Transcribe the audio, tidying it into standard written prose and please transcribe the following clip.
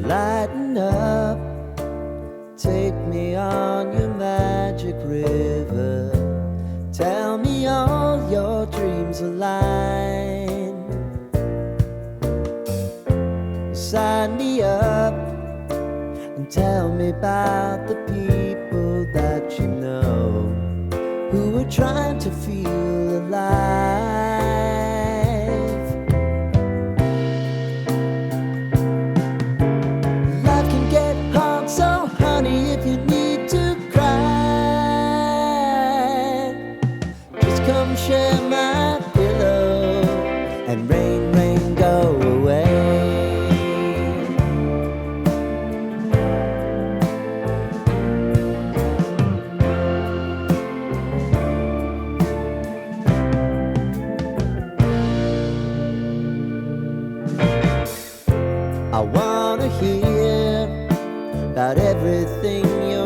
Lighten up, take me on your magic river. Tell me all your dreams align. Sign me up and tell me about the people that you know who are trying to feel alive. Life can get hard, so honey, if you need to cry, just come share my pillow and rain, rain, go away. I wanna hear about everything you